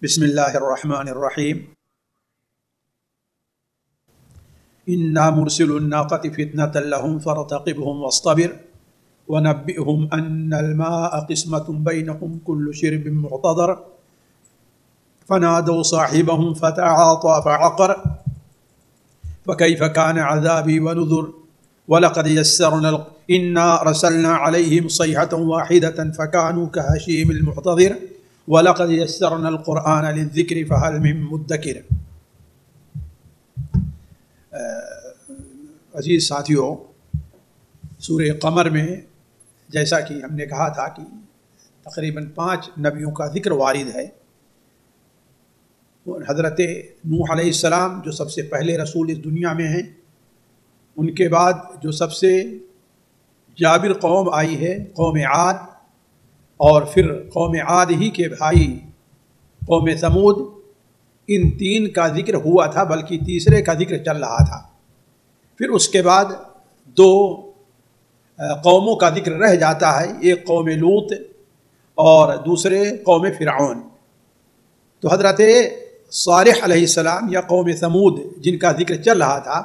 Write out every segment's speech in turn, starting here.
بسم اللہ الرحمن الرحیم انا مرسل الناقة فتنة لهم فارتقبهم واصطبر ونبئهم ان الماء قسمة بينهم كل شرب معتضر فنادوا صاحبهم فتعاطى فعقر فكيف كان عذابي ونذر ولقد يسرنا انا رسلنا عليهم صيحة واحدة فكانوا كهشيم المعتظر وَلَقَدْ يَسَّرْنَا الْقُرْآنَ لِلذِّكْرِ فَهَلْ مِن مُدَّكِرٍ۔ عزیز ساتھیوں، سورہ قمر میں جیسا کہ ہم نے کہا تھا کہ تقریباً 5 نبیوں کا ذکر وارد ہے۔ حضرت نوح علیہ السلام جو سب سے پہلے رسول اس دنیا میں ہیں، ان کے بعد جو سب سے جابر قوم آئی ہے قوم عاد، اور پھر قوم عاد ہی کے بھائی قوم ثمود، ان 3 کا ذکر ہوا تھا، بلکہ تیسرے کا ذکر چل رہا تھا۔ پھر اس کے بعد 2 قوموں کا ذکر رہ جاتا ہے، ایک قوم لوط اور دوسرے قوم فرعون۔ تو حضرت صالح علیہ السلام یا قوم ثمود جن کا ذکر چل رہا تھا،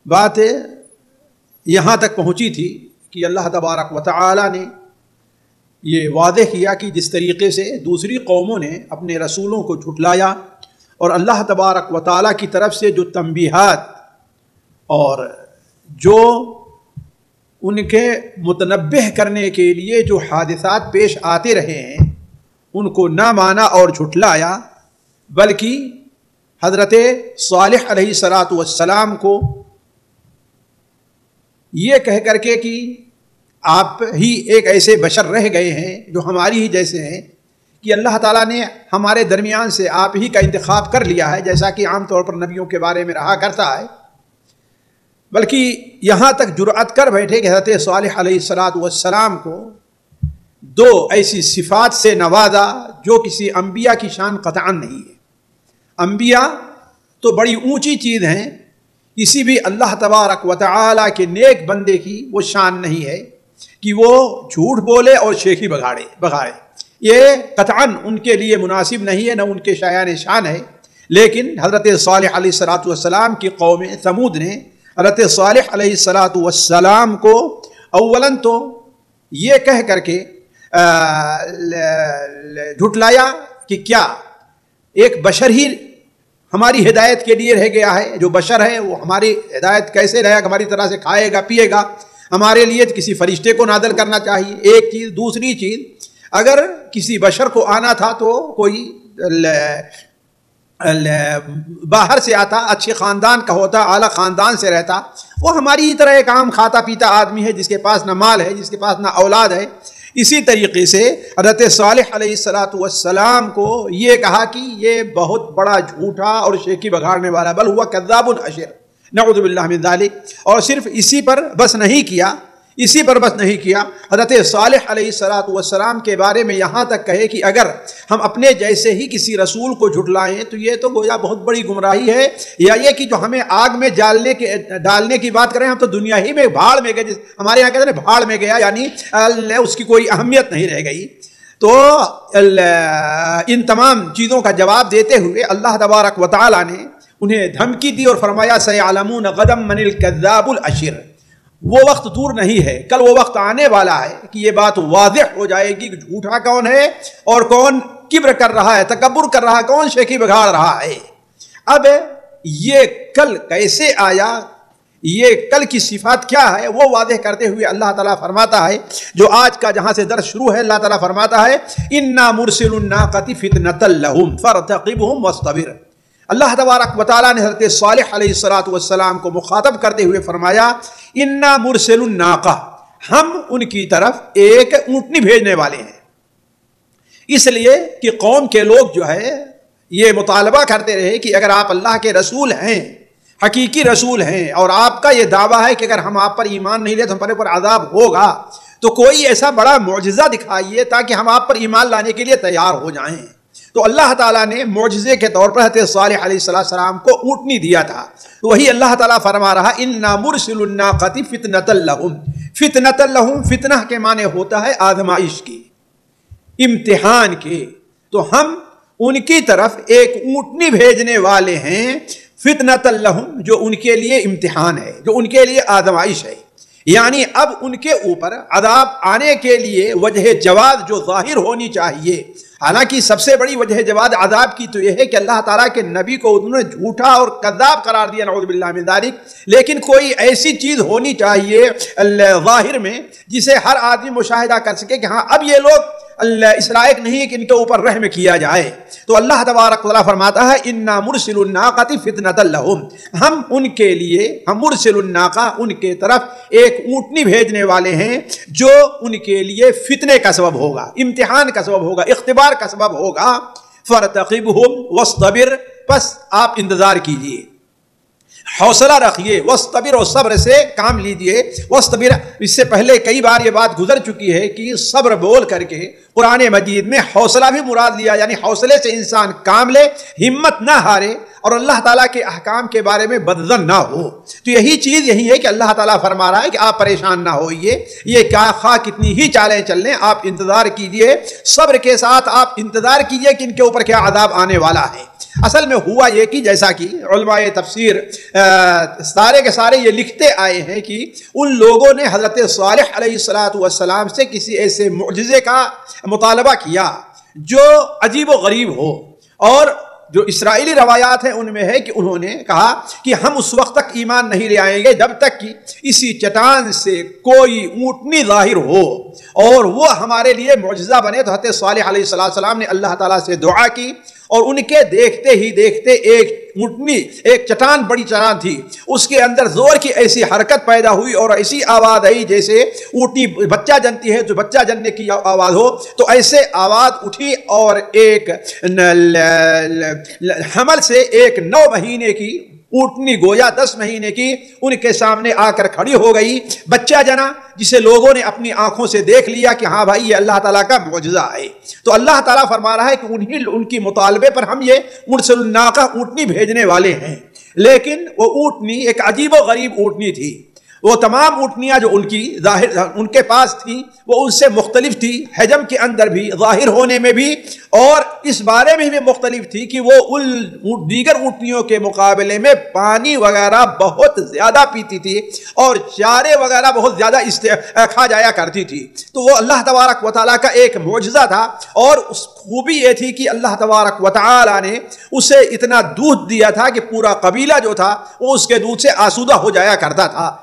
بات یہاں تک پہنچی تھی کہ اللہ تبارک و تعالی نے یہ واضح کیا کہ جس طریقے سے دوسری قوموں نے اپنے رسولوں کو جھٹلایا اور اللہ تبارک و تعالیٰ کی طرف سے جو تنبیہات اور جو ان کے متنبہ کرنے کے لیے جو حادثات پیش آتے رہے ہیں ان کو نہ مانا اور جھٹلایا، بلکہ حضرت صالح علیہ السلام کو یہ کہہ کر کے کہ آپ ہی ایک ایسے بشر رہ گئے ہیں جو ہماری ہی جیسے ہیں، کہ اللہ تعالیٰ نے ہمارے درمیان سے آپ ہی کا انتخاب کر لیا ہے، جیسا کہ عام طور پر نبیوں کے بارے میں رہا کرتا ہے۔ بلکہ یہاں تک جرأت کر بیٹھے کہ حضرت صالح علیہ السلام کو 2 ایسی صفات سے نوازا جو کسی انبیاء کی شان قطعاً نہیں ہے۔ انبیاء تو بڑی اونچی چیز ہیں، کسی بھی اللہ تبارک و تعالیٰ کے نیک بندے کی وہ شان نہیں ہے کہ وہ جھوٹ بولے اور شیخی بگاڑے، یہ قطعاً ان کے لیے مناسب نہیں ہے، نہ ان کے شایان شان ہے۔ لیکن حضرت صالح علیہ السلام کی قوم ثمود نے حضرت صالح علیہ السلام کو اولاً تو یہ کہہ کر کے جھٹلایا کہ کیا ایک بشر ہی ہماری ہدایت کے لیے رہ گیا ہے؟ جو بشر ہے وہ ہماری ہدایت کیسے رہے گا؟ ہماری طرح سے کھائے گا پیے گا؟ ہمارے لیے کسی فرشتے کو نازل کرنا چاہیے، ایک چیز۔ دوسری چیز، اگر کسی بشر کو آنا تھا تو کوئی باہر سے آتا، اچھے خاندان کا ہوتا، اعلیٰ خاندان سے رہتا، وہ ہماری ہی طرح ایک عام کھاتا پیتا آدمی ہے، جس کے پاس نہ مال ہے، جس کے پاس نہ اولاد ہے۔ اسی طریقے سے حضرت صالح علیہ السلام کو یہ کہا کہ یہ بہت بڑا جھوٹا اور شیخی بگاڑنے والا، بل ہوا کذاب اشر، نعوذ باللہ من ذالک۔ اور صرف اسی پر بس نہیں کیا، حضرت صالح علیہ السلام کے بارے میں یہاں تک کہے کہ اگر ہم اپنے جیسے ہی کسی رسول کو جھٹلائیں تو یہ تو گویا بہت بڑی گمراہی ہے، یا یہ کہ جو ہمیں آگ میں ڈالنے کی بات کریں، ہم تو دنیا ہی میں بھاڑ میں گئے، ہمارے یہاں کہتے ہیں بھاڑ میں گیا، یعنی اس کی کوئی اہمیت نہیں رہ گئی۔ تو ان تمام چیزوں کا جواب دیتے ہوئے اللہ تبارک و تعالیٰ نے انہیں دھمکی دی اور فرمایا سَيَعْلَمُونَ غَدًا مَنِ الْكَذَّابُ الْأَشِرُ۔ وہ وقت دور نہیں ہے، کل وہ وقت آنے والا ہے کہ یہ بات واضح ہو جائے گی کہ جھوٹا کون ہے اور کون کبر کر رہا ہے، تکبر کر رہا ہے، کون شیخی بگاڑ رہا ہے۔ اب یہ کل کیسے آیا، یہ کل کی صفات کیا ہے، وہ واضح کرتے ہوئے اللہ تعالیٰ فرماتا ہے، جو آج کا جہاں سے درس شروع ہے، اللہ تعالیٰ فرماتا ہے اِنَّا مُرْسِلُ النَّاقَةِ فِتْنَةً لَهُمْ فَارْتَقِبْهُمْ وَاصْطَبِرْ۔ اللہ تبارک و تعالیٰ نے حضرت صالح علیہ السلام کو مخاطب کرتے ہوئے فرمایا اِنَّا مُرْسِلُ النَّاقَةِ، ہم ان کی طرف ایک اونٹنی بھیجنے والے ہیں۔ اس لیے کہ قوم کے لوگ جو ہے یہ مطالبہ کرتے رہے کہ اگر آپ اللہ کے رسول ہیں، حقیقی رسول ہیں، اور آپ کا یہ دعویٰ ہے کہ اگر ہم آپ پر ایمان نہیں لے تو ہمارے پر عذاب ہوگا، تو کوئی ایسا بڑا معجزہ دکھائیے تاکہ ہم آپ پر ایمان لانے کے لیے تیار ہو جائیں۔ تو اللہ تعالیٰ نے معجزے کے طور پر حضرت صالح علیہ السلام کو اونٹنی دیا تھا۔ وہی اللہ تعالیٰ فرما رہا اِنَّا مُرْسِلُ النَّاقَةِ فِتْنَةً لَهُمْ۔ فتنۃ لہم، فتنہ کے معنی ہوتا ہے آزمائش کی، امتحان کے، تو ہم ان کی طرف ایک اونٹنی بھیجنے والے ہیں، فتنۃ لہم، جو ان کے لیے امتحان ہے، جو ان کے لیے آزمائش ہے. یعنی اب ان کے اوپر عذاب آنے کے لیے وجہ جواز جو ظاہر ہونی چاہیے. حالانکہ سب سے بڑی وجہ جواز عذاب کی تو یہ ہے کہ اللہ تعالیٰ کے نبی کو انہوں نے جھوٹا اور کذاب قرار دیا، نعوذ باللہ من ذالک. لیکن کوئی ایسی چیز ہونی چاہیے ظاہر میں جسے ہر آدمی مشاہدہ کر سکے کہ ہاں اب یہ لوگ اس لائق نہیں کہ ان کے اوپر رحم کیا جائے. تو اللہ تبارک و تعالیٰ فرماتا ہے انا مرسل الناقۃ فتنۃ لہم، ہم ان کے لیے، ہم مرسل الناقہ، ان کے طرف ایک اونٹنی بھیجنے والے ہیں جو ان کے لیے فتنے کا سبب ہوگا، امتحان کا سبب ہوگا، اختبار کا سبب ہوگا. فرتقبہم واصطبر، پس آپ انتظار کیجئے، حوصلہ رکھیے، واصطبر، اور صبر سے کام لیجئے. واصطبر، اس سے پہلے کئی بار یہ بات گزر چکی ہے کہ صبر بول کر کے قرآن مجید میں حوصلہ بھی مراد لیا، یعنی حوصلے سے انسان کام لے، ہمت نہ ہارے اور اللہ تعالیٰ کے احکام کے بارے میں بدظن نہ ہو. تو یہی چیز یہی ہے کہ اللہ تعالیٰ فرما رہا ہے کہ آپ پریشان نہ ہوئیے، یہ کیا خواہ کتنی ہی چالیں چل لیں، آپ انتظار کیجئے، صبر کے ساتھ آپ انتظار کیجئے کہ ان کے اوپر کیا عذاب آنے والا ہے. اصل میں ہوا یہ کہ جیسا کہ علماء تفسیر سارے کے سارے یہ لکھتے آئے ہیں کہ ان لوگوں نے حضرت صالح علیہ السلام سے کسی ایسے معجزے کا مطالبہ کیا جو عجیب و غریب ہو، اور جو اسرائیلی روایات ہیں ان میں ہے کہ انہوں نے کہا کہ ہم اس وقت تک ایمان نہیں لے آئیں گے جب تک کہ اسی چٹان سے کوئی اونٹنی ظاہر ہو اور وہ ہمارے لیے معجزہ بنے. تو حضرت صالح علیہ السلام نے اللہ تعالیٰ سے دعا کی، اور ان کے دیکھتے ہی دیکھتے ایک اونٹنی، ایک چٹان، بڑی چٹان تھی، اس کے اندر زور کی ایسی حرکت پیدا ہوئی اور ایسی آواز آئی جیسے اونٹنی بچہ جنتی ہے، جو بچہ جننے کی آواز ہو، تو ایسے آواز اٹھی اور ایک حمل سے ایک 9 مہینے کی اونٹنی گویا 10 مہینے کی ان کے سامنے آ کر کھڑی ہو گئی، بچہ جنا، جسے لوگوں نے اپنی آنکھوں سے دیکھ لیا کہ ہاں بھائی یہ اللہ تعالیٰ کا معجزہ ہے. تو اللہ تعالیٰ فرما رہا ہے کہ ان کی مطالبے پر ہم یہ مرسل الناقہ اونٹنی بھیجنے والے ہیں. لیکن وہ اونٹنی ایک عجیب و غریب اونٹنی تھی. وہ تمام اونٹنیاں جو ان کی ظاہر ان کے پاس تھیں وہ ان سے مختلف تھی، حجم کے اندر بھی، ظاہر ہونے میں بھی، اور اس بارے میں بھی مختلف تھی کہ وہ ان دیگر اونٹنیوں کے مقابلے میں پانی وغیرہ بہت زیادہ پیتی تھی اور چارے وغیرہ بہت زیادہ کھا جایا کرتی تھی. تو وہ اللہ تبارک و تعالیٰ کا ایک معجزہ تھا، اور اس خوبی یہ تھی کہ اللہ تبارک و تعالیٰ نے اسے اتنا دودھ دیا تھا کہ پورا قبیلہ جو تھا وہ اس کے دودھ سے آسودہ ہو جایا کرتا تھا.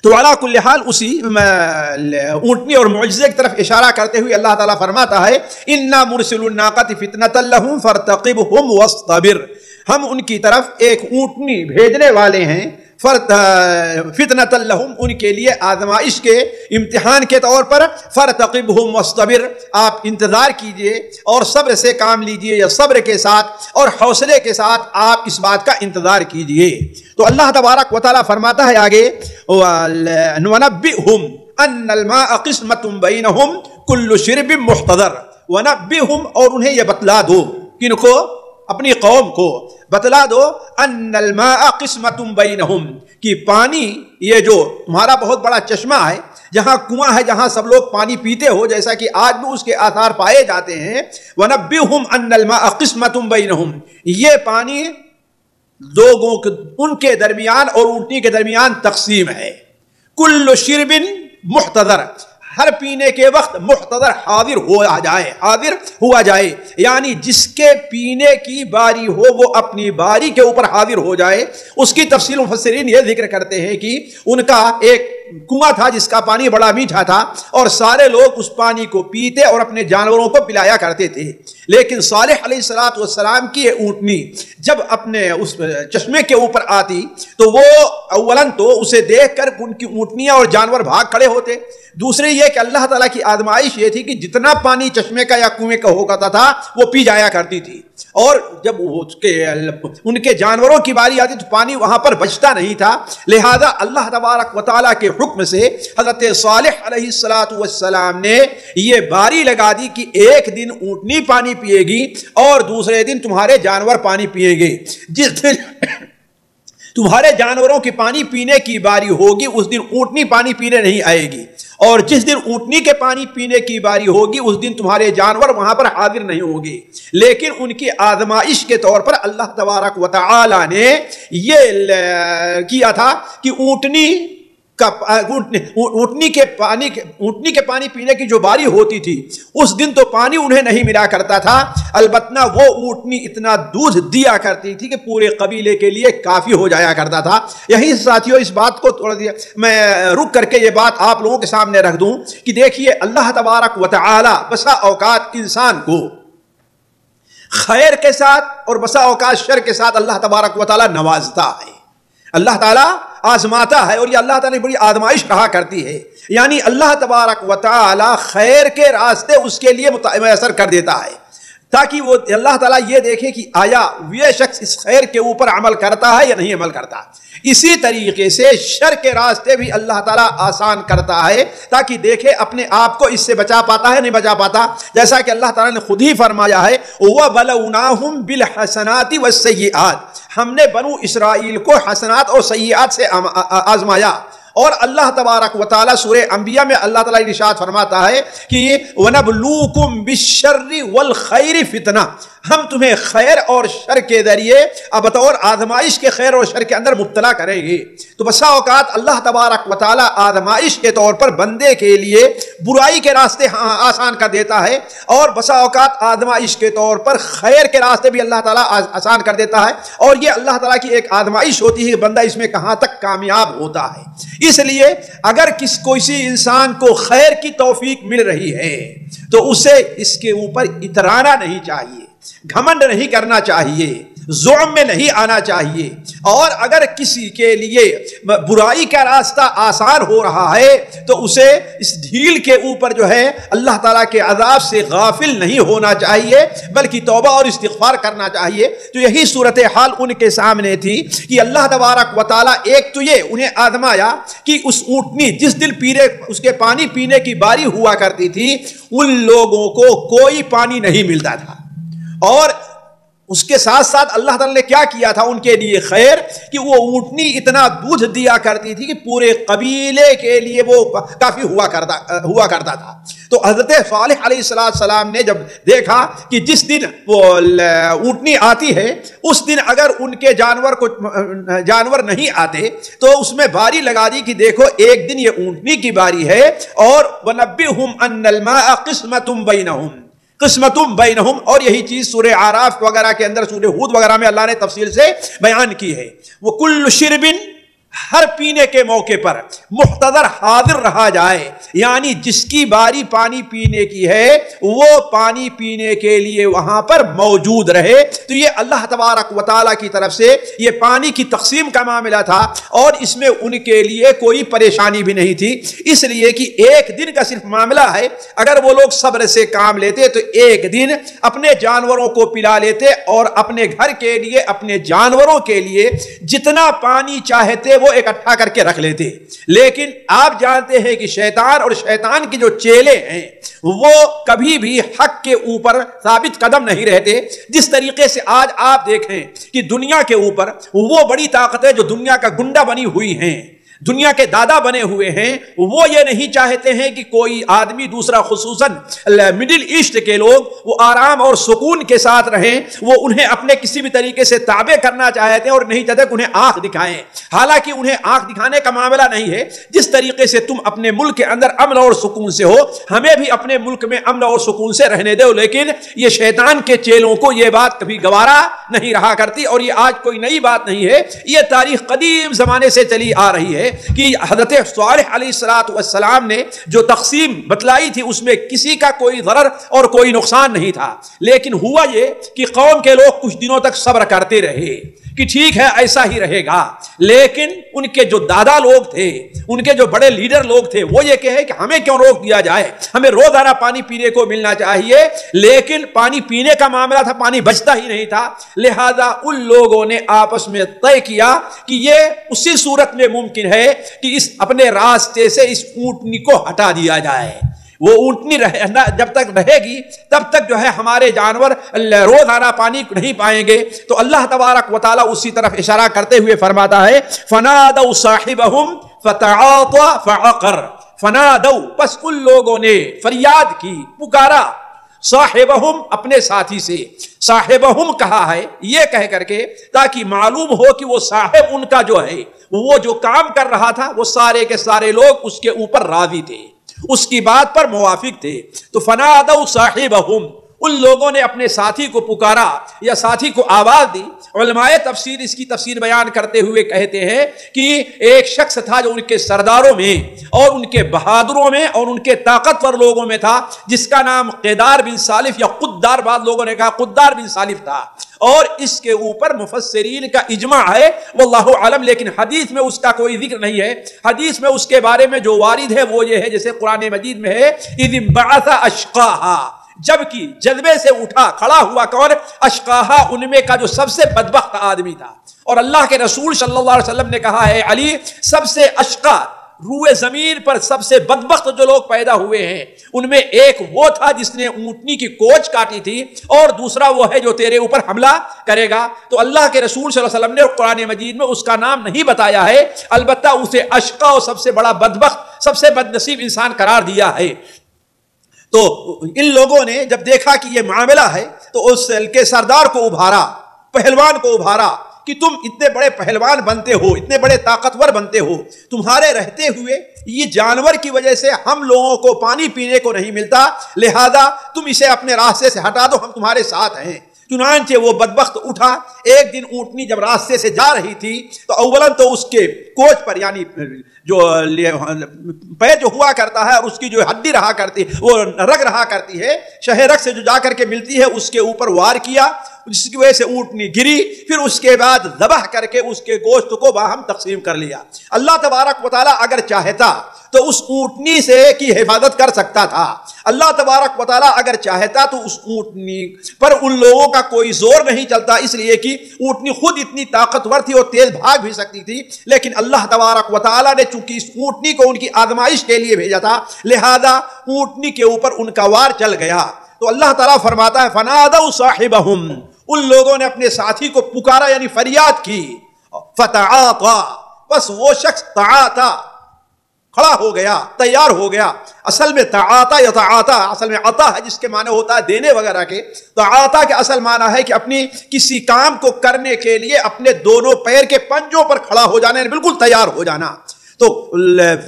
تو علی کل حال اسی اونٹنی اور معجزے کی طرف اشارہ کرتے ہوئے اللہ تعالیٰ فرماتا ہے انا مرسل الناقۃ فتنۃ لہم فارتقبہم واصطبر، ہم ان کی طرف ایک اونٹنی بھیجنے والے ہیں، فتنۃ لہم، ان کے لیے آزمائش کے، امتحان کے طور پر، فارتقبہم واصطبر، آپ انتظار کیجئے اور صبر سے کام لیجئے، یا صبر کے ساتھ اور حوصلے کے ساتھ آپ اس بات کا انتظار کیجئے. تو اللہ تبارک و تعالیٰ فرماتا ہے آگے وَنَبِّئْهُمْ أَنَّ الْمَاءَ قِسْمَةٌ بَيْنَهُمْ كُلُّ شِرْبٍ مُحْتَضَرٍ، وَنَبِّئْهُمْ، اور انہیں یہ بتلا دو، کن کو؟ اپنی قوم کو بتلا دو، ان الماء قسمۃ بینہم، کہ پانی یہ جو تمہارا بہت بڑا چشمہ ہے، جہاں کنواں ہے، جہاں سب لوگ پانی پیتے ہو، جیسا کہ آج بھی اس کے آثار پائے جاتے ہیں، وَنَبِّئْهُمْ أَنَّ الْمَاءَ قِسْمَةٌ بَيْنَهُمْ، یہ پانی لوگوں ان کے درمیان اور اونٹنی کے درمیان تقسیم ہے. کل شرب محتضر، ہر پینے کے وقت محتضر، حاضر ہوا جائے، یعنی جس کے پینے کی باری ہو وہ اپنی باری کے اوپر حاضر ہو جائے. اس کی تفصیل مفسرین یہ ذکر کرتے ہیں کہ ان کا ایک کنواں تھا جس کا پانی بڑا میٹھا تھا، اور سارے لوگ اس پانی کو پیتے اور اپنے جانوروں کو پلایا کرتے تھے. لیکن صالح علیہ السلام کی یہ اونٹنی جب اپنے اس چشمے کے اوپر آتی تو وہ اولاً تو اسے دیکھ کر ان کی اونٹنیاں اور جانور بھاگ کھڑے ہوتے. دوسرے یہ کہ اللہ تعالیٰ کی آزمائش یہ تھی کہ جتنا پانی چشمے کا یا کنویں کا ہوتا تھا وہ پی جایا کرتی تھی، اور جب ان کے جانوروں کی باری آتی تو پانی وہاں پر بچتا نہیں تھا. لہذا اللہ تبارک و تعالیٰ کے حکم سے حضرت صالح علیہ السلام نے یہ باری لگا دی کہ ایک دن اونٹنی پانی پیے گی اور دوسرے دن تمہارے جانور پانی پیئیں گے. تمہارے جانوروں کی پانی پینے کی باری ہوگی اس دن اونٹنی پانی پینے نہیں آئے گی، اور جس دن اونٹنی کے پانی پینے کی باری ہوگی اس دن تمہارے جانور وہاں پر حاضر نہیں ہوں گے۔ لیکن ان کی آزمائش کے طور پر اللہ تبارک و تعالی نے یہ کیا تھا کہ اونٹنی کے پانی پینے کی جو باری ہوتی تھی اس دن تو پانی انہیں نہیں ملا کرتا تھا، البتہ وہ اونٹنی اتنا دودھ دیا کرتی تھی کہ پورے قبیلے کے لیے کافی ہو جایا کرتا تھا۔ یہی ساتھیوں اس بات کو تھوڑا دیا میں رک کر کے یہ بات آپ لوگوں کے سامنے رکھ دوں کہ دیکھیے اللہ تبارک و تعالی بسا اوقات انسان کو خیر کے ساتھ اور بسا اوقات شر کے ساتھ اللہ تبارک و تعالی نوازتا ہے، اللہ تعالیٰ آزماتا ہے، اور یہ اللہ تعالیٰ نے بڑی آزمائش رہا کرتی ہے۔ یعنی اللہ تبارک و تعالیٰ خیر کے راستے اس کے لیے میسر کر دیتا ہے تاکہ وہ اللہ تعالیٰ یہ دیکھے کہ آیا یہ شخص اس خیر کے اوپر عمل کرتا ہے یا نہیں عمل کرتا۔ اسی طریقے سے شر کے راستے بھی اللہ تعالیٰ آسان کرتا ہے تاکہ دیکھے اپنے آپ کو اس سے بچا پاتا ہے نہیں بچا پاتا، جیسا کہ اللہ تعالیٰ نے خود ہی فرمایا ہے وَبَلَوْنَاهُمْ بِالْحَسَنَاتِ وَالسَّيِّئَاتِ، ہم نے بنو اسرائیل کو حسنات اور سیئات سے آزمایا۔ اور اللہ تبارک و تعالیٰ سورہ انبیاء میں اللہ تعالیٰ ارشاد فرماتا ہے کہ وَنَبْلُوكُمْ بِالشَّرِّ وَالْخَيْرِ فِتْنَةً، ہم تمہیں خیر اور شر کے ذریعے بطور آزمائش کے خیر اور شر کے اندر مبتلا کریں گے۔ تو بسا اوقات اللہ تبارک و تعالیٰ آزمائش کے طور پر بندے کے لیے برائی کے راستے آسان کر دیتا ہے، اور بسا اوقات آزمائش کے طور پر خیر کے راستے بھی اللہ تعالیٰ آسان کر دیتا ہے، اور یہ اللہ تعالیٰ کی ایک آزمائش ہوتی ہے کہ بندہ اس میں کہاں تک کامیاب ہوتا ہے۔ اس لیے اگر کسی انسان کو خیر کی توفیق مل رہی ہے تو اسے اس کے اوپر اترانا نہیں چاہیے، گھمنڈ نہیں کرنا چاہیے، ظلم میں نہیں آنا چاہیے، اور اگر کسی کے لیے برائی کا راستہ آسان ہو رہا ہے تو اسے اس ڈھیل کے اوپر جو ہے اللہ تعالیٰ کے عذاب سے غافل نہیں ہونا چاہیے بلکہ توبہ اور استغفار کرنا چاہیے۔ تو یہی صورتحال ان کے سامنے تھی کہ اللہ تبارک و تعالیٰ ایک تو یہ انہیں آزمایا کہ اس اونٹنی جس دن اس کے پانی پینے کی باری ہوا کرتی تھی ان لوگوں کو کوئی پانی نہیں ملتا تھا، اور اس کے ساتھ ساتھ اللہ تعالیٰ نے کیا کیا تھا ان کے لیے خیر کہ وہ اونٹنی اتنا دودھ دیا کرتی تھی کہ پورے قبیلے کے لیے وہ کافی ہوا کرتا تھا۔ تو حضرت صالح علیہ السلام نے جب دیکھا کہ جس دن وہ اونٹنی آتی ہے اس دن اگر ان کے جانور نہیں آتے تو اس میں باری لگا دی کہ دیکھو ایک دن یہ اونٹنی کی باری ہے، اور وَنَبِّئْهُمْ أَنَّ الْمَاءَ قِسْمَةٌ بَيْنَهُمْ، قسمتم بینہم، اور یہی چیز سورہ اعراف وغیرہ کے اندر سورہ ہود وغیرہ میں اللہ نے تفصیل سے بیان کی ہے۔ وَكُلُّ شِرْبٍ، ہر پینے کے موقع پر محتضر حاضر رہا جائے، یعنی جس کی باری پانی پینے کی ہے وہ پانی پینے کے لیے وہاں پر موجود رہے۔ تو یہ اللہ تبارک و تعالیٰ کی طرف سے یہ پانی کی تقسیم کا معاملہ تھا، اور اس میں ان کے لیے کوئی پریشانی بھی نہیں تھی، اس لیے کہ ایک دن کا صرف معاملہ ہے۔ اگر وہ لوگ صبر سے کام لیتے تو ایک دن اپنے جانوروں کو پلا لیتے اور اپنے گھر کے لیے اپنے جانوروں کے لیے جتنا پانی چاہتے وہ اکٹھا کر کے رکھ لیتے۔ لیکن آپ جانتے ہیں کہ شیطان اور شیطان کے جو چیلے ہیں وہ کبھی بھی حق کے اوپر ثابت قدم نہیں رہتے۔ جس طریقے سے آج آپ دیکھیں کہ دنیا کے اوپر وہ بڑی طاقتیں جو دنیا کا گنڈا بنی ہوئی ہیں، دنیا کے دادا بنے ہوئے ہیں، وہ یہ نہیں چاہتے ہیں کہ کوئی آدمی دوسرا، خصوصاً مڈل ایسٹ کے لوگ وہ آرام اور سکون کے ساتھ رہیں، وہ انہیں اپنے کسی بھی طریقے سے تابع کرنا چاہتے ہیں اور نہیں چاہتے کہ انہیں آنکھ دکھائیں۔ حالانکہ انہیں آنکھ دکھانے کا معاملہ نہیں ہے، جس طریقے سے تم اپنے ملک کے اندر امن اور سکون سے ہو ہمیں بھی اپنے ملک میں امن اور سکون سے رہنے دو۔ لیکن یہ شیطان کے چیلوں کو یہ بات کبھی گوارا نہیں رہا کرتی، اور یہ آج کوئی نئی بات نہیں ہے، یہ تاریخ قدیم زمانے سے چلی آ رہی ہے کہ حضرت صالح علیہ السلام نے جو تقسیم بتلائی تھی اس میں کسی کا کوئی ضرر اور کوئی نقصان نہیں تھا۔ لیکن ہوا یہ کہ قوم کے لوگ کچھ دنوں تک صبر کرتے رہے کہ ٹھیک ہے ایسا ہی رہے گا، لیکن ان کے جو دادا لوگ تھے، ان کے جو بڑے لیڈر لوگ تھے، وہ یہ کہے کہ ہمیں کیوں روک دیا جائے، ہمیں روزانہ پانی پینے کو ملنا چاہیے۔ لیکن پانی پینے کا معاملہ تھا، پانی بچتا ہی نہیں تھا، لہذا ان لوگوں نے آپس میں طے کیا کہ یہ اسی صورت میں ممکن ہے کہ اس اپنے راستے سے اس اونٹنی کو ہٹا دیا جائے۔ وہ اونٹنی جب تک رہے گی تب تک جو ہے ہمارے جانور روزانہ پانی نہیں پائیں گے. تو اللہ تبارک و تعالیٰ اسی طرف اشارہ کرتے ہوئے فرماتا ہے فنادوا صاحبهم فتعاطى فعقر. فنادوا پس ان لوگوں نے فریاد کی، پکارا، صاحبہم اپنے ساتھی سے. صاحبہم کہا ہے یہ کہہ کر کے تاکہ معلوم ہو کہ وہ صاحب ان کا جو ہے وہ جو کام کر رہا تھا وہ سارے کے سارے لوگ اس کے اوپر راضی تھے، اس کی بات پر موافق تھے. تو فنادوا صاحبہم، ان لوگوں نے اپنے ساتھی کو پکارا یا ساتھی کو آواز دی. علماء تفسیر اس کی تفسیر بیان کرتے ہوئے کہتے ہیں کہ ایک شخص تھا جو ان کے سرداروں میں اور ان کے بہادروں میں اور ان کے طاقتور لوگوں میں تھا، جس کا نام قیدار بن سالف یا قدار، بعض لوگوں نے کہا قدار بن سالف تھا. اور اس کے اوپر مفسرین کا اجماع ہے واللہ عالم، لیکن حدیث میں اس کا کوئی ذکر نہیں ہے. حدیث میں اس کے بارے میں جو وارد ہے وہ یہ ہے جیسے قرآن مجید میں ہے اذ انبعث اشقاها، جبکہ جذبے سے اٹھا کھڑا ہوا کون؟ اشقاہا، ان میں کا جو سب سے بدبخت آدمی تھا. اور اللہ کے رسول صلی اللہ علیہ وسلم نے کہا ہے علی سب سے اشقا، روئے زمین پر سب سے بدبخت جو لوگ پیدا ہوئے ہیں ان میں ایک وہ تھا جس نے اونٹنی کی کوچ کاٹی تھی، اور دوسرا وہ ہے جو تیرے اوپر حملہ کرے گا. تو اللہ کے رسول صلی اللہ علیہ وسلم نے قرآن مجید میں اس کا نام نہیں بتایا ہے، البتہ اسے اشقا اور سب سے بڑا بدبخت، سب سے بد نصیب انسان قرار دیا ہے. تو ان لوگوں نے جب دیکھا کہ یہ معاملہ ہے تو اس کے سردار کو ابھارا، پہلوان کو ابھارا کہ تم اتنے بڑے پہلوان بنتے ہو، اتنے بڑے طاقتور بنتے ہو، تمہارے رہتے ہوئے یہ جانور کی وجہ سے ہم لوگوں کو پانی پینے کو نہیں ملتا، لہذا تم اسے اپنے راستے سے ہٹا دو، ہم تمہارے ساتھ ہیں. چنانچہ وہ بدبخت اٹھا. ایک دن اونٹنی جب راستے سے جا رہی تھی تو اولاً تو اس کے کوچ پر یعنی جو پیر جو ہوا کرتا ہے اور اس کی جو ہڈی رہا کرتی وہ رگ رہا کرتی ہے، شہ رگ سے جو جا کر کے ملتی ہے اس کے اوپر وار کیا، جس کی وجہ سے اونٹنی گری. پھر اس کے بعد ذبح کر کے اس کے گوشت کو باہم تقسیم کر لیا. اللہ تبارک و تعالیٰ اگر چاہتا تو اس اونٹنی سے کی حفاظت کر سکتا تھا. اللہ تبارک و تعالیٰ اگر چاہتا تو اس اونٹنی پر ان لوگوں کا کوئی زور نہیں چلتا، اس لیے کہ اونٹنی خود اتنی طاقتور تھی اور تیز بھاگ بھی سکتی تھی. لیکن اللہ تبارک و تعالیٰ نے چونکہ اس اونٹنی کو ان کی آزمائش کے لیے بھیجا تھا، لہذا اونٹنی کے اوپر ان کا وار چل گیا. تو اللہ تعالیٰ فرماتا ہے فنادوا صاحبہم، ان لوگوں نے اپنے ساتھی کو پکارا یعنی فریاد کی. فتعاطا، بس وہ شخص تعاطا کھڑا ہو گیا، تیار ہو گیا. اصل میں تعاطا یا تعاطا اصل میں عطا ہے جس کے معنی ہوتا ہے دینے وغیرہ کے. تعاطا کے اصل معنی ہے کہ اپنی کسی کام کو کرنے کے لیے اپنے دونوں پیر کے پنجوں پر کھڑا ہو جانا، بالکل تیار ہو جانا. تو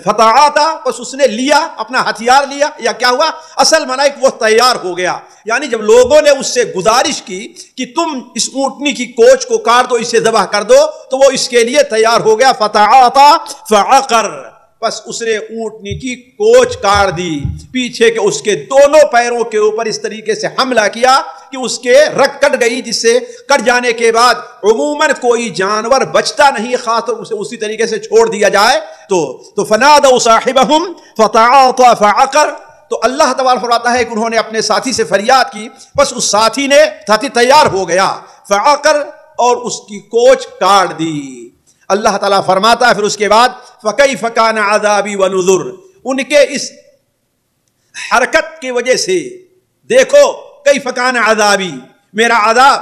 فتعاطا، بس اس نے لیا، اپنا ہتھیار لیا، یا کیا ہوا اصل معنی کہ وہ تیار ہو گیا. یعنی جب لوگوں نے اس سے گزارش کی کہ تم اس اونٹنی کی کوچ کو کاٹ دو، اسے ذبح کر دو، تو وہ اس کے لیے تیار ہو گیا. فتعاطا فعقر، بس اس نے اونٹنی کی کوچ کاٹ دی، پیچھے کے اس کے دونوں پیروں کے اوپر اس طریقے سے حملہ کیا کہ اس کے رگ کٹ گئی، جس سے کٹ جانے کے بعد عموماً کوئی جانور بچتا نہیں، خاص طور سے اسی طریقے سے چھوڑ دیا جائے تو فنادوا صاحبہم فتعاطا فعقر. تو اللہ تبارک فرماتا ہے کہ انہوں نے اپنے ساتھی سے فریاد کی، بس اس ساتھی تیار ہو گیا، فعقر، اور اس کی کوچ کاٹ دی. اللہ تعالیٰ فرماتا ہے پھر اس کے بعد فَكَيْفَ كَانَ عَذَابِي وَنُذُرْ، ان کے اس حرکت کی وجہ سے دیکھو كَيْفَ كَانَ عَذَابِي، میرا عذاب،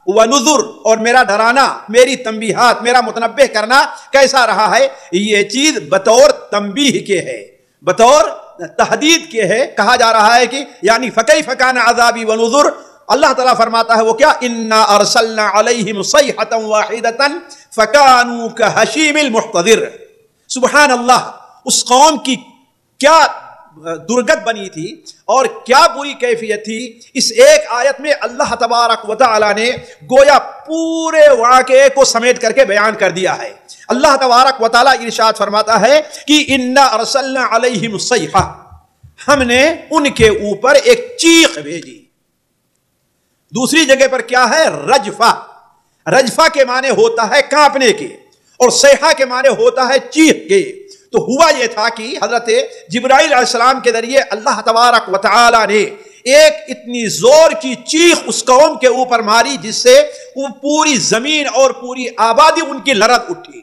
وَنُذُرْ، اور میرا ڈرانا، میری تنبیہات، میرا متنبہ کرنا کیسا رہا ہے. یہ چیز بطور تنبیہ کے ہے، بطور تحدید کے ہے. کہا جا رہا ہے کہ یعنی فَكَيْفَ كَانَ عَذَابِي وَنُذُرْ، اللہ تعالیٰ فرماتا ہے وہ کیا، اِنَّا أَرْسَلْنَا عَلَيْهِمْ صَيْحَةً وَاحِدَةً فَكَانُوا كَحَشِيمِ الْمُحْتَظِرِ. سبحان اللہ، اس قوم کی کیا درگت بنی تھی اور کیا بری کیفیت تھی. اس ایک آیت میں اللہ تبارک و تعالیٰ نے گویا پورے واقعے کو سمیٹ کر کے بیان کر دیا ہے. اللہ تبارک و تعالیٰ ارشاد فرماتا ہے کہ اِنَّا أَرْسَلْنَا عَلَيْهِمْ صَيْحَةً، ہم نے ان کے اوپر ایک چیخ بھیجی. دوسری جگہ پر کیا ہے، رجفہ. رجفہ کے معنی ہوتا ہے کانپنے کے، اور صیحہ کے معنی ہوتا ہے چیخ کے. تو ہوا یہ تھا کہ حضرت جبرائیل علیہ السلام کے ذریعے اللہ تبارک و تعالی نے ایک اتنی زور کی چیخ اس قوم کے اوپر ماری جس سے وہ پوری زمین اور پوری آبادی ان کی لرز اٹھی.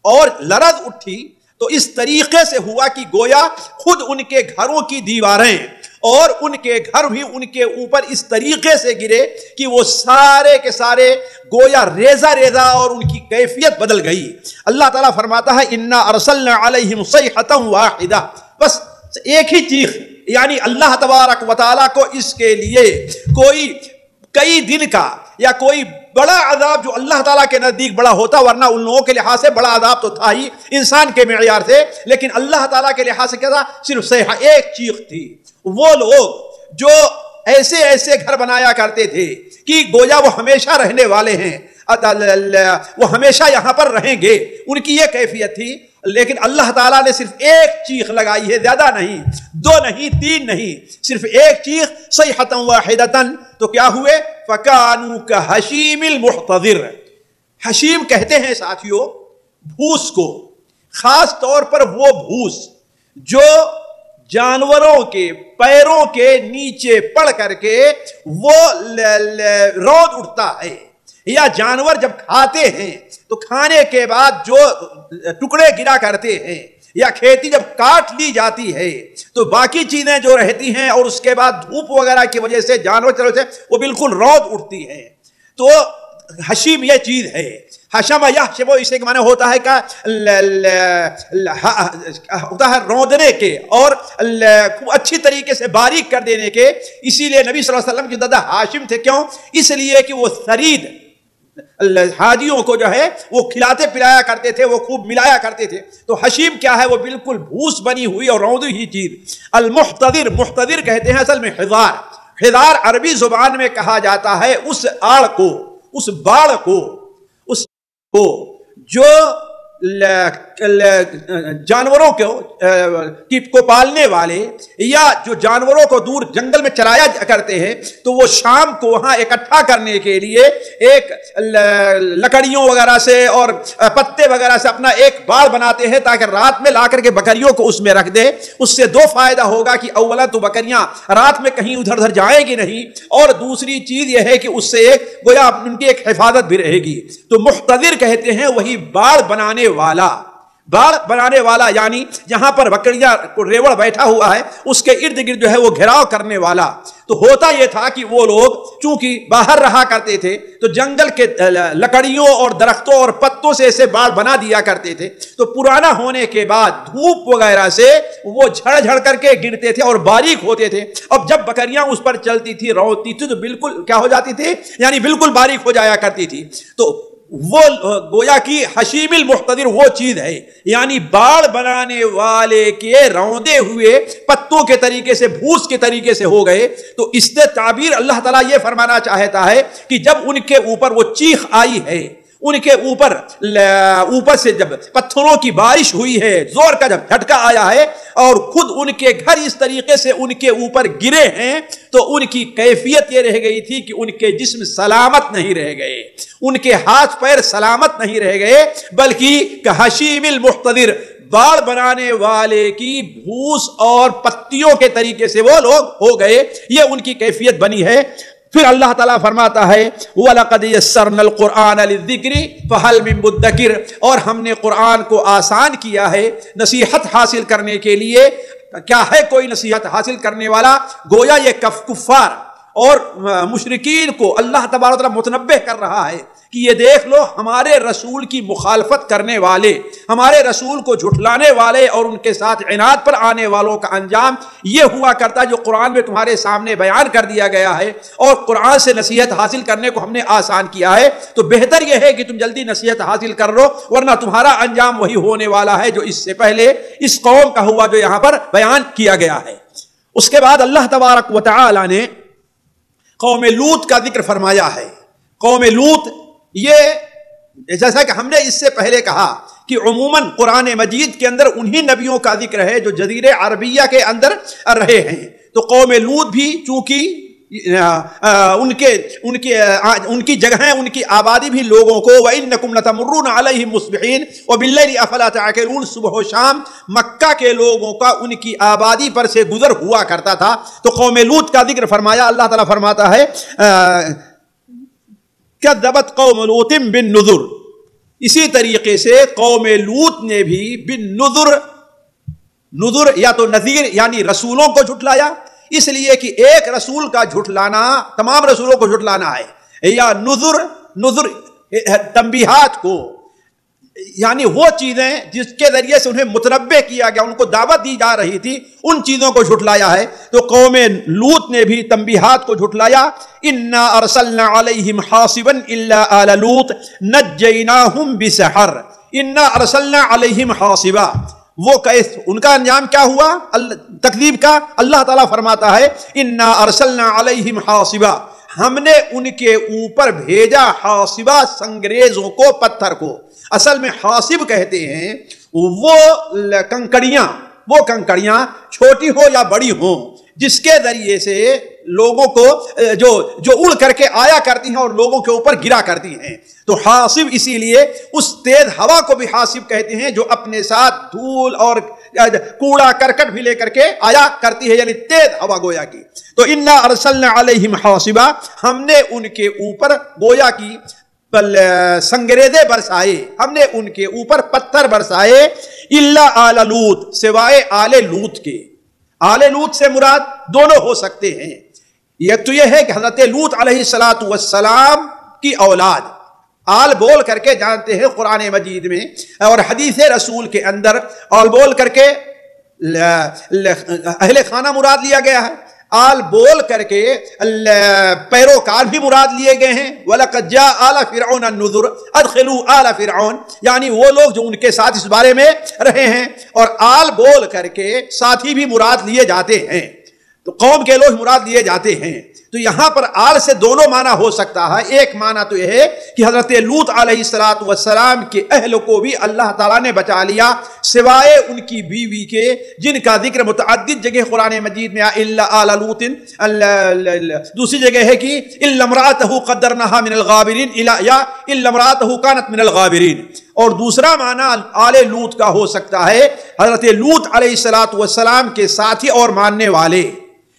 اور لرز اٹھی تو اس طریقے سے ہوا کہ گویا خود ان کے گھروں کی دیواریں اور ان کے گھر بھی ان کے اوپر اس طریقے سے گرے کہ وہ سارے کے سارے گویا ریزہ ریزہ اور ان کی کیفیت بدل گئی۔ اللہ تعالیٰ فرماتا ہے اِنَّا أَرْسَلْنَا عَلَيْهِمْ صَيْحَةً وَاحِدَةً، بس ایک ہی چیخ، یعنی اللہ تبارک و تعالیٰ کو اس کے لیے کوئی کئی دن کا یا کوئی بڑا عذاب جو اللہ تعالیٰ کے نزدیک بڑا ہوتا، ورنہ ان لوگوں کے لحاظ سے بڑا عذاب تو تھا ہی انسان کے معیار سے، لیکن اللہ تعالیٰ کے لحاظ سے کیا تھا؟ صرف صیحہ، ایک چیخ تھی۔ وہ لوگ جو ایسے ایسے گھر بنایا کرتے تھے کہ گویا وہ ہمیشہ رہنے والے ہیں، وہ ہمیشہ یہاں پر رہیں گے، ان کی یہ کیفیت تھی، لیکن اللہ تعالیٰ نے صرف ایک چیخ لگائی ہے، زیادہ نہیں، دو نہیں، تین نہیں، صرف ایک چیخ، صیحۃ واحدۃ، تو کیا ہوئے؟ فَكَانُوا كَحَشِيمِ الْمُحْتَضِرِ۔ حشیم کہتے ہیں ساتھیوں بھوس کو، خاص طور پر وہ بھوس جو جانوروں کے پیروں کے نیچے پڑ کر کے وہ رود اٹھتا ہے، یا جانور جب کھاتے ہیں تو کھانے کے بعد جو ٹکڑے گرا کرتے ہیں، یا کھیتی جب کاٹ لی جاتی ہے تو باقی چیزیں جو رہتی ہیں اور اس کے بعد دھوپ وغیرہ کی وجہ سے جانور چلو سے وہ بالکل رود اٹھتی ہے، تو حشیم یہ چیز ہے۔ حشم یحشم اسے کے معنی ہوتا ہے کہ ہوتا ہے روندنے کے اور اچھی طریقے سے باریک کر دینے کے، اسی لیے نبی صلی اللہ علیہ وسلم کی دادا ہاشم تھے، کیوں؟ اس لیے کہ وہ ثرید حاجیوں کو جو ہے وہ کھلاتے پلایا کرتے تھے، وہ خوب ملایا کرتے تھے۔ تو حشیم کیا ہے؟ وہ بالکل بھوس بنی ہوئی اور روندی ہوئی چیز۔ المحتضر، محتضر کہتے ہیں اصل میں حضار، حضار عربی زبان میں کہا جاتا ہے اس آڑ کو، اس باڑ کو، اس کو جو جانوروں کو پالنے والے یا جو جانوروں کو دور جنگل میں چرایا کرتے ہیں، تو وہ شام کو وہاں اکٹھا کرنے کے لیے ایک لکڑیوں وغیرہ سے اور پتے وغیرہ سے اپنا ایک باڑ بناتے ہیں تاکہ رات میں لا کر کے بکریوں کو اس میں رکھ دے۔ اس سے دو فائدہ ہوگا کہ اولا تو بکریاں رات میں کہیں ادھر ادھر جائیں گی نہیں، اور دوسری چیز یہ ہے کہ اس سے ایک گویا ان کی ایک حفاظت بھی رہے گی۔ تو محتضر کہتے ہیں وہی باڑ بنانے والا، باڑ بنانے والا یعنی جہاں پر بکریاں کو ریوڑ بیٹھا ہوا ہے اس کے ارد گرد جو ہے وہ گھیراؤ کرنے والا۔ تو ہوتا یہ تھا کہ وہ لوگ چونکہ باہر رہا کرتے تھے تو جنگل کے لکڑیوں اور درختوں اور پتوں سے ایسے باڑ بنا دیا کرتے تھے، تو پرانا ہونے کے بعد دھوپ وغیرہ سے وہ جھڑ جھڑ کر کے گرتے تھے اور باریک ہوتے تھے۔ اب جب بکریاں اس پر چلتی تھی، روتی تھی، تو بالکل کیا ہو جاتی تھی؟ یعنی بالکل باریک ہو جایا کرتی تھی۔ تو وہ گویا کی حشیم المحتضر وہ چیز ہے، یعنی باڑ بنانے والے کے روندے ہوئے پتوں کے طریقے سے، بھوس کے طریقے سے ہو گئے۔ تو اس سے تعبیر اللہ تعالیٰ یہ فرمانا چاہتا ہے کہ جب ان کے اوپر وہ چیخ آئی ہے، ان کے اوپر سے جب پتھروں کی بارش ہوئی ہے، زور کا جب جھٹکا آیا ہے اور خود ان کے گھر اس طریقے سے ان کے اوپر گرے ہیں، تو ان کی کیفیت یہ رہ گئی تھی کہ ان کے جسم سلامت نہیں رہ گئے، ان کے ہاتھ پیر سلامت نہیں رہ گئے، بلکہ کحشیم المحتضر، باڑ بنانے والے کی بھوس اور پتیوں کے طریقے سے وہ لوگ ہو گئے۔ یہ ان کی کیفیت بنی ہے۔ پھر اللہ تعالیٰ فرماتا ہے وَلَقَدْ يَسَّرْنَا الْقُرْآنَ لِلذِّكْرِ فَهَلْ مِن مُدَّكِرٍ، اور ہم نے قرآن کو آسان کیا ہے نصیحت حاصل کرنے کے لیے۔ کیا ہے کوئی نصیحت حاصل کرنے والا؟ گویا یہ کفار اور مشرکین کو اللہ تبارک و تعالیٰ متنبہ کر رہا ہے کہ یہ دیکھ لو، ہمارے رسول کی مخالفت کرنے والے، ہمارے رسول کو جھٹلانے والے اور ان کے ساتھ عناد پر آنے والوں کا انجام یہ ہوا کرتا ہے جو قرآن میں تمہارے سامنے بیان کر دیا گیا ہے، اور قرآن سے نصیحت حاصل کرنے کو ہم نے آسان کیا ہے۔ تو بہتر یہ ہے کہ تم جلدی نصیحت حاصل کر لو، ورنہ تمہارا انجام وہی ہونے والا ہے جو اس سے پہلے اس قوم کا ہوا جو یہاں پر بیان کیا گیا ہے۔ اس کے بعد اللہ تبارک و تعالی نے قوم لوط کا ذکر فرمایا ہے۔ قوم لوط، یہ جیسا کہ ہم نے اس سے پہلے کہا کہ عموماً قرآن مجید کے اندر انہی نبیوں کا ذکر ہے جو جزیرے عربیہ کے اندر رہے ہیں۔ تو قوم لوط بھی چونکہ ان کی جگہیں، ان کی آبادی بھی لوگوں کو وَإِنَّكُمْ لَتَمُرُّونَ عَلَيْهِمْ مُصْبِحِينَ وَبِاللَّيْلِ أَفَلَا تَعْقِلُونَ، صبح و شام مکہ کے لوگوں کا ان کی آبادی پر سے گزر ہوا کرتا تھا۔ تو قوم لوط کا ذکر فرمایا۔ اللہ تعالیٰ فرماتا ہے كَذَّبَتْ قَوْمُ لُوطٍ بِالنُّذُرِ، اسی طریقے سے قوم لوط نے بھی بالنذر، نذر یا تو نذیر یعنی رسولوں کو جھٹلایا، اس لیے کہ ایک رسول کا جھٹلانا تمام رسولوں کو جھٹلانا ہے، یا نذر تنبیہات کو، یعنی وہ چیزیں جس کے ذریعے سے انہیں متنبہ کیا گیا، ان کو دعوت دی جا رہی تھی، ان چیزوں کو جھٹلایا ہے۔ تو قوم لوط نے بھی تنبیہات کو جھٹلایا۔ انا ارسلنا علیہم حاصبا الا آل لوط نجیناہم بسحر، انا ارسلنا علیہم حاصبا، وہ ان کا انجام کیا ہوا تکذیب کا؟ اللہ تعالیٰ فرماتا ہے انا ارسلنا علیہم حاصبا، ہم نے ان کے اوپر بھیجا حاصبہ، سنگریزوں کو، پتھر کو۔ اصل میں حاصب کہتے ہیں وہ کنکڑیاں چھوٹی ہو یا بڑی ہوں، جس کے ذریعے سے لوگوں کو جو اڑ کر کے آیا کرتی ہیں اور لوگوں کے اوپر گرا کرتی ہیں۔ تو حاصب اسی لیے اس تیز ہوا کو بھی حاصب کہتے ہیں جو اپنے ساتھ دھول اور کوڑا کرکٹ بھی لے کر کے آیا کرتی ہے، یعنی تیز ہوا گویا کی۔ تو انا ارسلنا علیہم حاصبا، ہم نے ان کے اوپر گویا کی سنگریزے برسائے، ہم نے ان کے اوپر پتھر برسائے، الا آل لوط، سوائے آل لوط کے۔ آل لوط سے مراد دونوں ہو سکتے ہیں، یہ تو یہ ہے کہ حضرت لوط علیہ السلام کی اولاد، آل بول کر کے جانتے ہیں قرآن مجید میں اور حدیث رسول کے اندر آل بول کر کے اہل خانہ مراد لیا گیا ہے، آل بول کر کے پیروکار بھی مراد لیے گئے ہیں۔ وَلَقَدْ جَاءَ آلَ فِرْعَوْنَ النُّذُرُ أَدْخِلُوا آلَ فِرْعَوْنَ، یعنی وہ لوگ جو ان کے ساتھ اس بارے میں رہے ہیں، اور آل بول کر کے ساتھی بھی مراد لیے جاتے ہیں، تو قوم کے لوگ مراد لیے جاتے ہیں۔ تو یہاں پر آل سے دونوں معنی ہو سکتا ہے۔ ایک معنی تو یہ ہے کہ حضرت لوط علیہ السلام کے اہل کو بھی اللہ تعالیٰ نے بچا لیا، سوائے ان کی بیوی کے، جن کا ذکر متعدد جگہ قرآن مجید میں الا آل لوط، دوسری جگہ ہے کہ الا امرأته قدرناها من الغابرین، یا الا امرأته كانت من الغابرین۔ اور دوسرا معنی آل لوط کا ہو سکتا ہے حضرت لوط علیہ السلام کے ساتھی اور ماننے والے،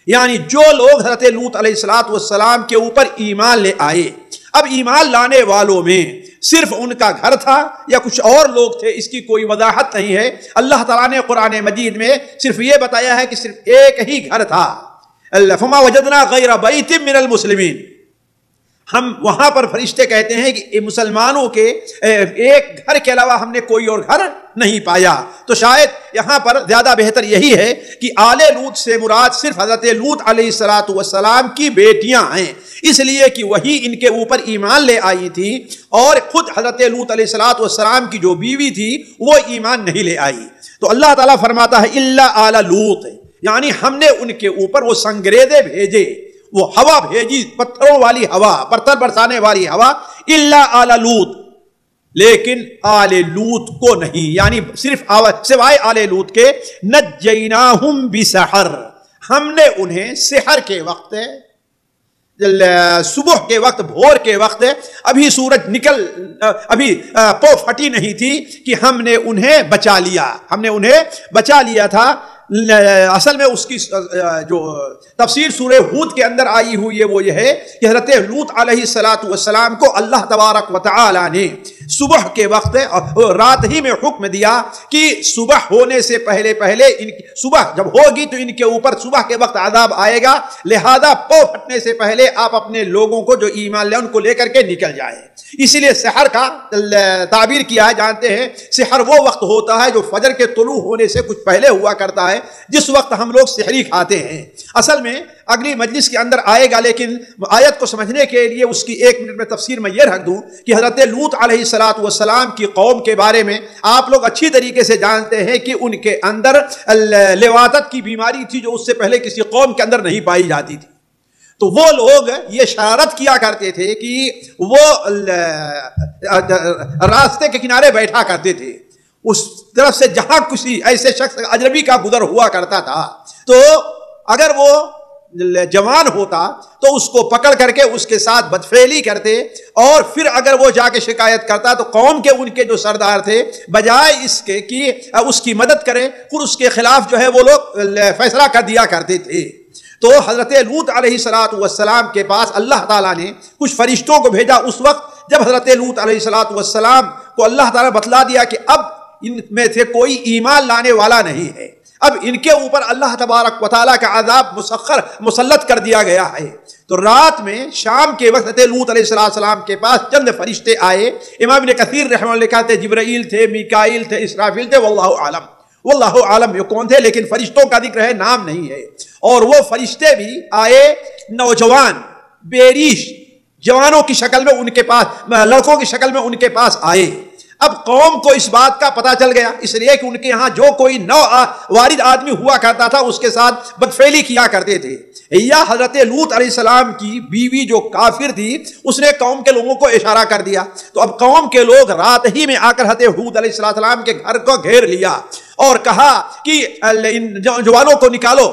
یعنی جو لوگ حضرت لوط علیہ السلام کے اوپر ایمان لے آئے۔ اب ایمان لانے والوں میں صرف ان کا گھر تھا یا کچھ اور لوگ تھے، اس کی کوئی وضاحت نہیں ہے۔ اللہ تعالیٰ نے قرآن مجید میں صرف یہ بتایا ہے کہ صرف ایک ہی گھر تھا، فما وجدنا غیر بیت من المسلمین۔ ہم وہاں پر فرشتے کہتے ہیں کہ مسلمانوں کے ایک گھر کے علاوہ ہم نے کوئی اور گھر نہیں پایا۔ تو شاید یہاں پر زیادہ بہتر یہی ہے کہ آل لوط سے مراد صرف حضرت لوط علیہ السلام کی بیٹیاں ہیں، اس لیے کہ وہی ان کے اوپر ایمان لے آئی تھی، اور خود حضرت لوط علیہ السلام کی جو بیوی تھی وہ ایمان نہیں لے آئی۔ تو اللہ تعالیٰ فرماتا ہے الا آل لوط، یعنی ہم نے ان کے اوپر وہ سنگریزے بھیجے، وہ ہوا بھیجی، پتھروں والی ہوا، پتھر برسانے والی ہوا، الا آل لوط، لیکن آل لوط کو نہیں، یعنی صرف سوائے آل لوط کے، نجیناہم بسحر، ہم نے انہیں سحر کے وقت، صبح کے وقت، بھور کے وقت، ابھی سورج ابھی پو پھٹی نہیں تھی کہ ہم نے انہیں بچا لیا تھا۔ اصل میں اس کی جو تفسیر سورہ ہود کے اندر آئی ہوئی ہے وہ یہ ہے کہ حضرت لوط علیہ السلام کو اللہ تبارک و تعالی نے صبح کے وقت رات ہی میں حکم دیا کہ صبح ہونے سے پہلے صبح جب ہوگی تو ان کے اوپر صبح کے وقت عذاب آئے گا، لہذا پو پھٹنے سے پہلے آپ اپنے لوگوں کو جو ایمان لے ان کو لے کر کے نکل جائیں۔ اسی لیے سحر کا تعبیر کیا ہے، جانتے ہیں سحر وہ وقت ہوتا ہے جو فجر کے طلوع ہونے سے کچھ پہلے ہوا کرتا ہے، جس وقت ہم لوگ سحری کھاتے ہیں۔ اصل میں اگلی مجلس کے اندر آئے گا، لیکن آیت کو سمجھنے کے لیے اس کی 1 منٹ میں تفسیر میں یہ رکھ دوں کہ حضرت لوط علیہ السلام کی قوم کے بارے میں آپ لوگ اچھی طریقے سے جانتے ہیں کہ ان کے اندر لواطت کی بیماری تھی جو اس سے پہلے کسی قوم کے اندر نہیں پائی جاتی تھی۔ تو وہ لوگ یہ شرارت کیا کرتے تھے کہ وہ راستے کے کنارے بیٹھا کرتے تھے، اس طرف سے جہاں کسی ایسے شخص اجنبی کا گزر ہوا کرتا تھا تو اگر وہ جوان ہوتا تو اس کو پکڑ کر کے اس کے ساتھ بدفعلی کرتے، اور پھر اگر وہ جا کے شکایت کرتا تو قوم کے ان کے جو سردار تھے بجائے اس کے کہ اس کی مدد کریں، پھر اس کے خلاف جو ہے وہ لوگ فیصلہ کر دیا کرتے تھے۔ تو حضرت لوط علیہ السلام کے پاس اللہ تعالیٰ نے کچھ فرشتوں کو بھیجا اس وقت جب حضرت لوط علیہ السلام کو اللہ تعالیٰ نے بتلا دیا کہ اب ان میں سے کوئی ایمان لانے والا نہیں ہے، اب ان کے اوپر اللہ تبارک و تعالیٰ کا عذاب مسلط کر دیا گیا ہے۔ تو رات میں شام کے وقت لوط علیہ السلام کے پاس چند فرشتے آئے۔ امام ابن کثیر رحمہ اللہ کہتے ہیں جبرائیل تھے، میکائیل تھے، اسرافیل تھے، واللہ عالم یہ کون تھے، لیکن فرشتوں کا ذکر ہے، نام نہیں ہے۔ اور وہ فرشتے بھی آئے نوجوان بیریش جوانوں کی شکل میں ان کے پاس، لڑکوں کی شکل میں ان کے پاس آئے۔ اب قوم کو اس بات کا پتہ چل گیا، اس لیے کہ ان کے ہاں جو کوئی نو وارد آدمی ہوا کرتا تھا اس کے ساتھ بدفعلی کیا کرتے تھے۔ یا حضرت لوط علیہ السلام کی بیوی جو کافر تھی اس نے قوم کے لوگوں کو اشارہ کر دیا، تو اب قوم کے لوگ رات ہی میں آ کر حضرت ہود علیہ السلام کے گھر کو گھیر لیا اور کہا کہ ان جوانوں کو نکالو۔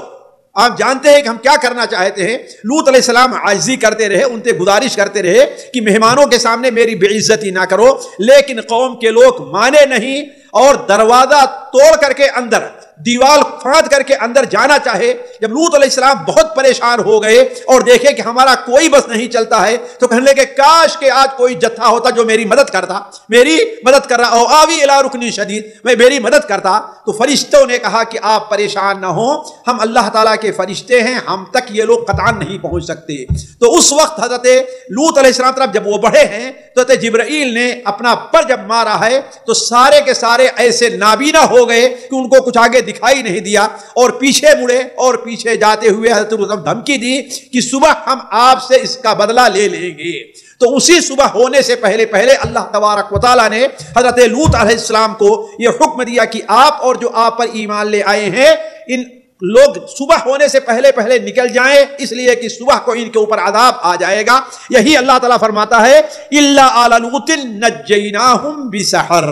آپ جانتے ہیں کہ ہم کیا کرنا چاہتے ہیں۔ لوط علیہ السلام عاجزی کرتے رہے، ان سے گزارش کرتے رہے کہ مہمانوں کے سامنے میری بے عزتی نہ کرو، لیکن قوم کے لوگ مانے نہیں اور دروازہ توڑ کر کے اندر، دیوار پھاند کر کے اندر جانا چاہے۔ جب لوط علیہ السلام بہت پریشان ہو گئے اور دیکھے کہ ہمارا کوئی بس نہیں چلتا ہے تو کہنے لگے کاش کہ آج کوئی جتھا ہوتا جو میری مدد کرتا، میری مدد کر رہا، او آوی الی رکن شدید، میں میری مدد کرتا۔ تو فرشتوں نے کہا کہ آپ پریشان نہ ہوں، ہم اللہ تعالیٰ کے فرشتے ہیں، ہم تک یہ لوگ قطعاً نہیں پہنچ سکتے۔ تو اس وقت حضرت لوط علیہ السلام طرف جب وہ بڑھے ہیں تو حضرت جبرائیل نے اپنا پر جب مارا ہے تو سارے کے سارے ایسے نابینا ہو گئے کہ ان کو کچھ آگے دکھائی نہیں دیا، اور پیچھے مڑے اور پیچھے جاتے ہوئے حضرت دھمکی دی کہ صبح ہم آپ سے اس کا بدلہ لے لیں گے۔ تو اسی صبح ہونے سے پہلے اللہ تبارک و تعالیٰ نے حضرت لوط علیہ السلام کو یہ حکم دیا کہ آپ اور جو آپ پر ایمان لے آئے ہیں ان لوگ صبح ہونے سے پہلے نکل جائیں، اس لیے کہ صبح کو ان کے اوپر عذاب آ جائے گا۔ یہی اللہ تعالیٰ فرماتا ہے الا آل لوط نجیناہم بسحر،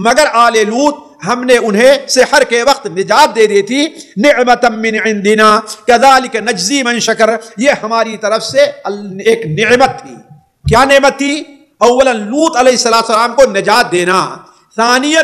مگر آل لوط ہم نے انہیں سحر کے وقت نجات دے دی تھی۔ نعمتا من عندنا کذالک نجزی من شکر، یہ ہماری طرف سے ایک نعمت تھی۔ کیا نعمت تھی؟ اولا لوط علیہ السلام کو نجات دینا، ثانیا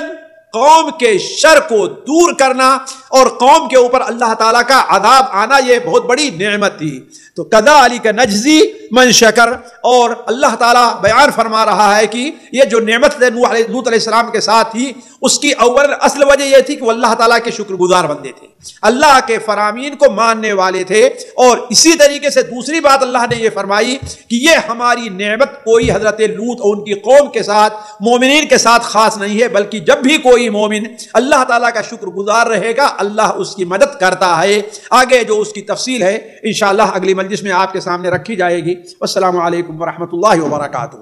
قوم کے شر کو دور کرنا، اور قوم کے اوپر اللہ تعالیٰ کا عذاب آنا، یہ بہت بڑی نعمت تھی۔ تو کذالک نجزی من شکر، اور اللہ تعالیٰ بیان فرما رہا ہے کہ یہ جو نعمت لوط علیہ السلام کے ساتھ تھی اس کی اول اصل وجہ یہ تھی کہ وہ اللہ تعالیٰ کے شکر گزار بندے تھے، اللہ کے فرامین کو ماننے والے تھے۔ اور اسی طریقے سے دوسری بات اللہ نے یہ فرمائی کہ یہ ہماری نعمت کوئی حضرت لوط اور ان کی قوم کے ساتھ، مومنین کے ساتھ خاص نہیں ہے، بلکہ جب بھی کوئی مومن اللہ تعالیٰ کا شکر گزار رہے گا اللہ اس کی مدد کرتا ہے۔ آگے جو اس کی تفصیل ہے انشاءاللہ اگلی مجلس میں آپ کے سامنے رکھی جائے گی۔ والسلام علیکم ورحمۃ اللہ وبرکاتہ۔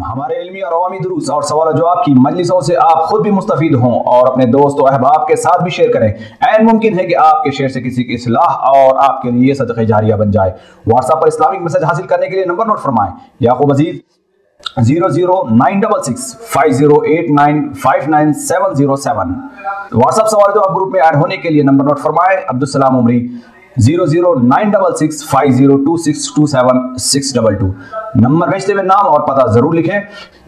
ہمارے علمی اور عوامی دروس اور سوال و جواب کی مجلسوں سے آپ خود بھی مستفید ہوں اور اپنے دوست و احباب کے ساتھ بھی شیئر کریں۔ عین ممکن ہے کہ آپ کے شیئر سے کسی کی اصلاح اور آپ کے لیے صدقہ جاریہ بن جائے۔ واٹس ایپ پر اسلامک میسج حاصل کرنے کے لیے نمبر نوٹ فرمائیں: یعقوب عزیز 00966 5089 59707۔ واٹس ایپ سوال و جواب گروپ میں ایڈ ہونے کے لیے نمبر نوٹ فرمائیں: عبدالسلام عمری 00966 502627 نمبر بھیجتے ہوئے نام اور پتہ ضرور لکھیں۔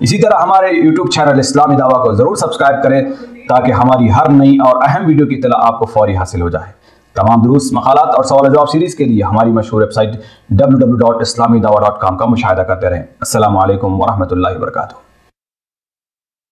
اسی طرح ہمارے یوٹیوب چینل اسلامی دعویٰ کو ضرور سبسکرائب کریں تاکہ ہماری ہر نئی اور اہم ویڈیو کی اطلاع آپ کو فوری حاصل ہو جائے۔ تمام دروس، مقالات اور سوال و جواب سیریز کے لیے ہماری مشہور ویب سائٹ www.islamidawah.com کا مشاہدہ کرتے رہیں۔ السلام علیکم ورحمۃ اللہ وبرکاتہ۔